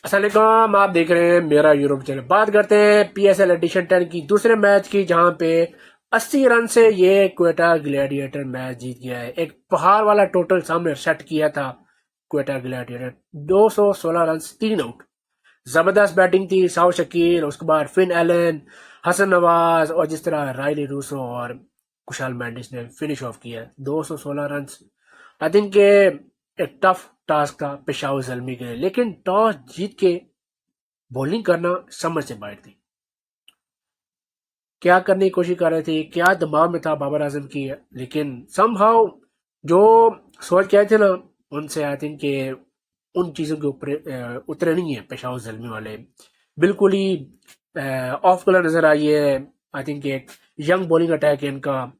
अस्सलाम, आप देख रहे हैं मेरा यूरोप चैनल। बात करते हैं पीएसएल एडिशन 10 की, दूसरे मैच की, जहां पे 80 रन से ये क्वेटा ग्लैडिएटर मैच जीत गया है। एक पहाड़ वाला टोटल सामने सेट किया था क्वेटा ग्लैडिएटर। 216 run, 3 out. जबरदस्त बैटिंग थी। साउ शकील, उसके बाद फिन एलन, हसन नवाज और जिस तरह रायली रूसो और कुशाल मैंडिस ने फिनिश ऑफ किया। 216 रन, आई थिंक एक टफ टास्क था पेशावर जल्मी के लिए, लेकिन टॉस जीत के बॉलिंग करना समझ से बाहर थी। क्या करने की कोशिश कर रहे थे, क्या दिमाग में था बाबर आजम की, लेकिन समहाउ जो सोच के आए थे ना, उनसे आई थिंक के उन चीज़ों के ऊपर उतरे नहीं है पेशावर जल्मी वाले। बिल्कुल ही ऑफ कलर नजर आई है। आई थिंक एक यंग बॉलिंग अटैक है इनका,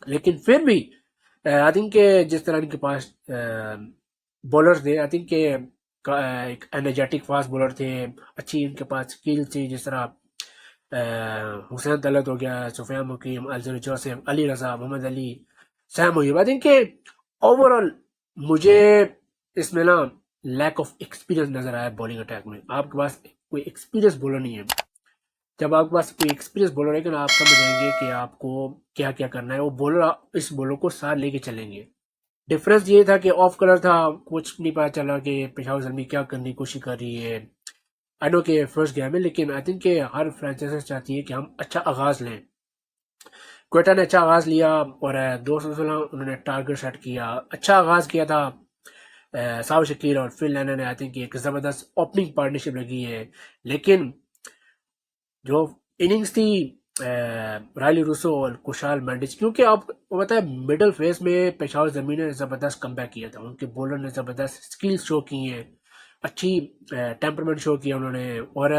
लेकिन फिर भी आई थिंक जिस तरह इनके पास बॉलर थे, आई थिंक एक एनर्जेटिक फास्ट बॉलर थे, अच्छी इनके पास स्किल थी। जिस तरह हुसैन तलत हो गया, Sufiyan Muqeem, Azhar Joseph, Ali Raza, Mohammad Ali, Saim Ayub. I think overall मुझे इसमें ना लैक ऑफ एक्सपीरियंस नजर आया बॉलिंग अटैक में। आपके पास कोई एक्सपीरियंस बॉलर नहीं है। जब आपके पास कोई एक्सपीरियंस बॉलर है कि ना, आप समझ जाएंगे कि आपको क्या क्या करना है। वो बॉलर इस बॉलर को साथ लेके चलेंगे। डिफरेंस ये था कि ऑफ कलर था, कुछ नहीं पता चला कि पेशावर जल्मी क्या करने की कोशिश कर रही है। आई नो कि फर्स्ट गेम है, लेकिन आई थिंक कि हर फ्रेंचाइजी चाहती है कि हम अच्छा आगाज लें। क्वेटा ने अच्छा आगाज लिया और 216 उन्होंने टारगेट सेट किया। अच्छा आगाज किया था साउ शकील और फिल लैनन ने। आई थिंक एक जबरदस्त ओपनिंग पार्टनरशिप लगी है, लेकिन जो इनिंग्स थी रायली रूसो और कुशाल मेंडिस, क्योंकि आपको पता है मिडल फेस में पेशावर जमीन ने जबरदस्त कमबैक किया था। उनके बॉलर ने जबरदस्त स्किल्स शो की हैं, अच्छी टेम्परमेंट शो किया उन्होंने, और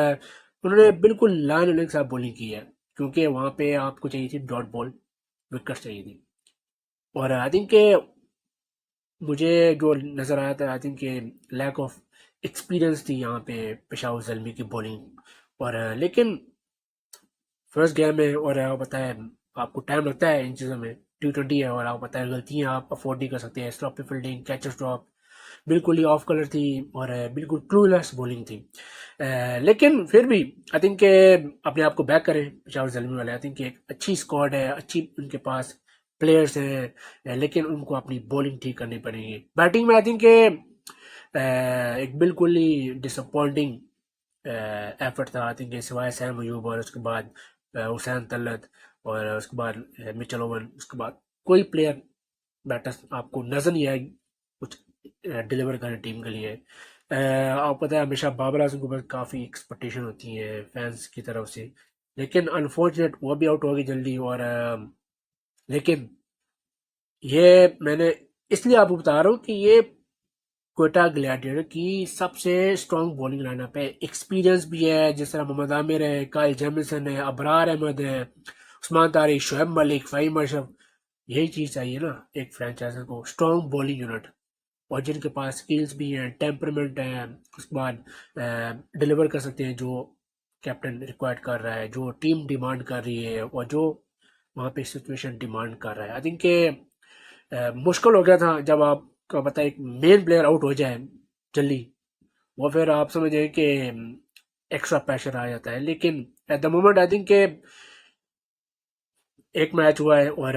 उन्होंने बिल्कुल लाइन के साथ बॉलिंग की है, क्योंकि वहां पे आपको चाहिए थी डॉट बॉल, विकेट चाहिए थी। और आई थिंक मुझे जो नज़र आया था, I think lack of experience थी यहाँ पे पेशावर जल्मी की बॉलिंग। और लेकिन फर्स्ट गेम में, और आप पता है आपको टाइम लगता है इन चीज़ों में, T20 है, और आप पता है गलतियाँ आप अफोर्ड नहीं कर सकते हैं। स्लॉपी फील्डिंग, कैचेस ड्रॉप, बिल्कुल ही ऑफ कलर थी, और बिल्कुल क्लूलेस बॉलिंग थी। लेकिन फिर भी आई थिंक अपने आप को बैक करें पेशावर जल्मी वाले। आई थिंक एक अच्छी स्क्वाड है, अच्छी उनके पास प्लेयर्स हैं, लेकिन उनको अपनी बॉलिंग ठीक करनी पड़ेगी। बैटिंग में आई थिंक एक बिल्कुल ही डिसअपॉइंटिंग एफर्ट था। आई थिंक सिवाय सैम अयूब और उसके बाद हुसैन तलत और उसके बाद मिचेल ओवन, उसके बाद कोई प्लेयर बैटर्स आपको नजर नहीं आए कुछ डिलीवर करें टीम के लिए। आपको पता है हमेशा बाबर आजम के ऊपर काफ़ी एक्सपेक्टेशन होती है फैंस की तरफ से, लेकिन अनफॉर्चुनेट वो भी आउट हो गई जल्दी। और लेकिन ये मैंने इसलिए आपको बता रहा हूँ कि ये क्वेटा ग्लैडिएटर की सबसे स्ट्रॉन्ग बॉलिंग लाइनअप है। एक्सपीरियंस भी है, जिस तरह मोहम्मद आमिर है, काइल जेमिसन है, अबरार अहमद है, उस्मान तारिक, शोएब मलिक, फ़हीम अशरफ। यही चीज़ चाहिए ना एक फ्रेंचाइज को, स्ट्रॉन्ग बॉलिंग यूनिट, और जिनके पास स्किल्स भी हैं, टेम्परमेंट है, उसके बाद डिलीवर कर सकते हैं जो कैप्टन रिक्वायर्ड कर रहा है, जो टीम डिमांड कर रही है, और जो वहाँ पे सिचुएशन डिमांड कर रहा है। आई थिंक के मुश्किल हो गया था जब आपका पता है एक मेन प्लेयर आउट हो जाए जल्दी, वो फिर आप समझे कि एक्स्ट्रा प्रेशर आ जाता है। लेकिन at the moment I think के एक मैच हुआ है, और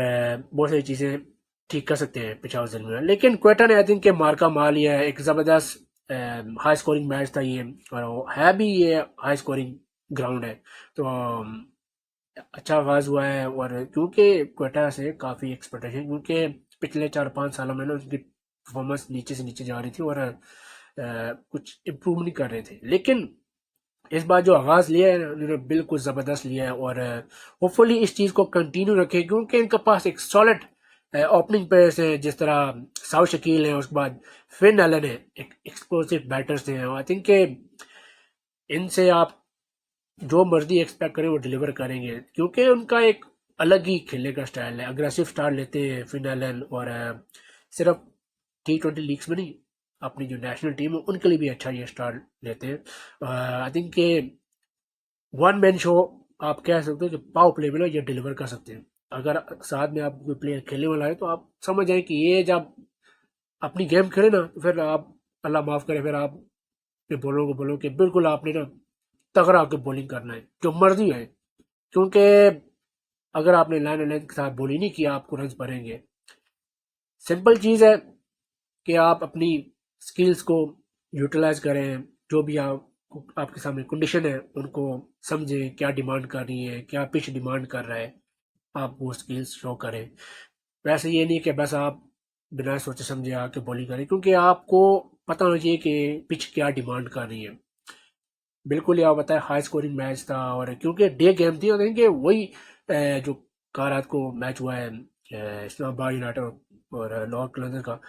बहुत सारी चीज़ें ठीक कर सकते हैं पेशावर जल्मी में। लेकिन क्वेटा ने आई थिंक के मार्का मार लिया है। एक ज़बरदस्त हाई स्कोरिंग मैच था ये, और वो है भी, ये हाई स्कोरिंग ग्राउंड है। तो अच्छा आगाज हुआ है, और क्योंकि क्वेटा से काफ़ी एक्सपेक्टेशन, क्योंकि पिछले 4-5 सालों में ना उसकी परफॉर्मेंस नीचे से नीचे जा रही थी, और कुछ इम्प्रूव नहीं कर रहे थे। लेकिन इस बार जो आगाज लिया है उन्होंने बिल्कुल ज़बरदस्त लिया है, और होपफुली इस चीज़ को कंटिन्यू रखें, क्योंकि इनके पास एक सॉलिड ओपनिंग प्लेयर्स है, जिस तरह साउ शकील है, उसके बाद फिन एलन है, एक एक्सप्लोसिव बैटर्स हैं। आई थिंक इनसे आप जो मर्जी एक्सपेक्ट करें वो डिलीवर करेंगे, क्योंकि उनका एक अलग ही खेलने का स्टाइल है। अग्रेसिव स्टाइल लेते हैं फिन एलन, और सिर्फ T20 लीग्स में नहीं, अपनी जो नेशनल टीम है उनके लिए भी अच्छा ये स्टाइल लेते हैं। आई थिंक के वन मैन शो आप कह सकते हो कि पावर प्ले में ना ये डिलीवर कर सकते हैं। अगर साथ में आप कोई प्लेयर खेलने वाला है तो आप समझ जाए कि ये जब अपनी गेम खेले ना, तो फिर आप, अल्लाह माफ करे, फिर आप मैं बॉलर को बोलूँ कि बिल्कुल आपने ना तगड़ा आके बॉलिंग करना है, जो मर्जी है, क्योंकि अगर आपने लाइन एंड लेंथ के साथ बॉलिंग नहीं किया आपको रन भरेंगे। सिंपल चीज़ है कि आप अपनी स्किल्स को यूटिलाइज करें, जो भी आपके सामने कंडीशन है उनको समझें, क्या डिमांड कर रही है, क्या पिच डिमांड कर रहा है, आप वो स्किल्स शो करें। वैसे ये नहीं कि बस आप बिना सोचे समझे आके बॉलिंग करें, क्योंकि आपको पता होना चाहिए कि पिच क्या डिमांड कर रही है। बिल्कुल, यह बताया हाई स्कोरिंग मैच था, और क्योंकि डे गेम थी, और देखेंगे वही जो कल रात को मैच हुआ है इस्लामाबाद यूनाइटेड और नॉर्थ लंदन का,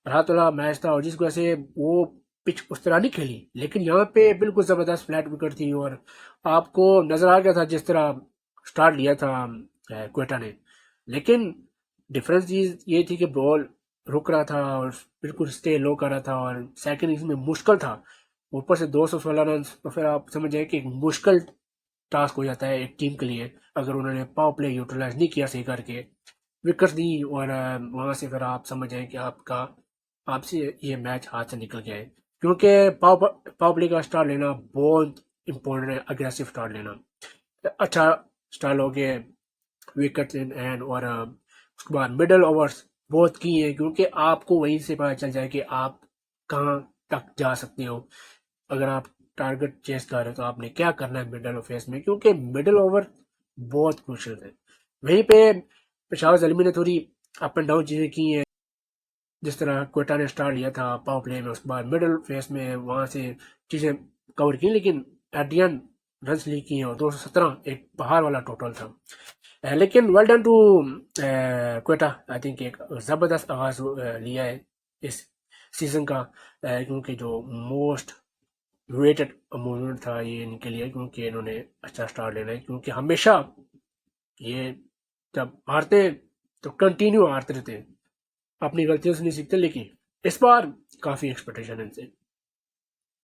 रात वाला मैच था, और जिस वजह से वो पिच उस तरह नहीं खेली, लेकिन यहाँ पे बिल्कुल ज़बरदस्त फ्लैट विकेट थी, और आपको नज़र आ गया था जिस तरह स्टार्ट लिया था क्वेटा ने। लेकिन डिफरेंस चीज़ ये थी कि बॉल रुक रहा था और बिल्कुल स्टे लो कर रहा था, और सेकंड इनिंग्स में मुश्किल था, ऊपर से 216 रन, तो फिर आप समझ जाए कि एक मुश्किल टास्क हो जाता है एक टीम के लिए अगर उन्होंने पावर प्ले यूटिलाइज नहीं किया सही करके, विकेट्स दी, और वहां से फिर आप समझ जाए कि आपसे ये मैच हाथ से निकल गया है। क्योंकि पावर प्ले का स्टार्ट लेना बहुत इंपॉर्टेंट है, अग्रेसिव स्टार्ट लेना, अच्छा स्टार्ट हो गया, विकेट इन हैंड, और उसके बाद मिडल ओवर्स बहुत की है, क्योंकि आपको वहीं से पता चल जाए कि आप कहाँ तक जा सकते हो। अगर आप टारगेट चेस कर रहे हो तो आपने क्या करना है मिडल फेस में, क्योंकि मिडल ओवर बहुत क्रूशियल है। वहीं पे पेशावर जलमी ने थोड़ी अप एंड डाउन चीज़ें की हैं, जिस तरह कोयटा ने स्टार्ट लिया था पावर प्ले में, उसके बाद मिडल फेस में वहाँ से चीज़ें कवर की, लेकिन at the end run leak किए और 217 एक बाहर वाला टोटल था। लेकिन well done to Quetta, I think एक ज़बरदस्त आगाज लिया है इस सीजन का, क्योंकि जो मोस्ट वेटेड मूवमेंट था ये इनके लिए, क्योंकि इन्होंने अच्छा स्टार्ट लेना है, क्योंकि हमेशा ये जब हारते हैं तो कंटिन्यू हारते रहते हैं, अपनी गलतियों से नहीं सीखते, लेकिन इस बार काफ़ी एक्सपेक्टेशन है इनसे।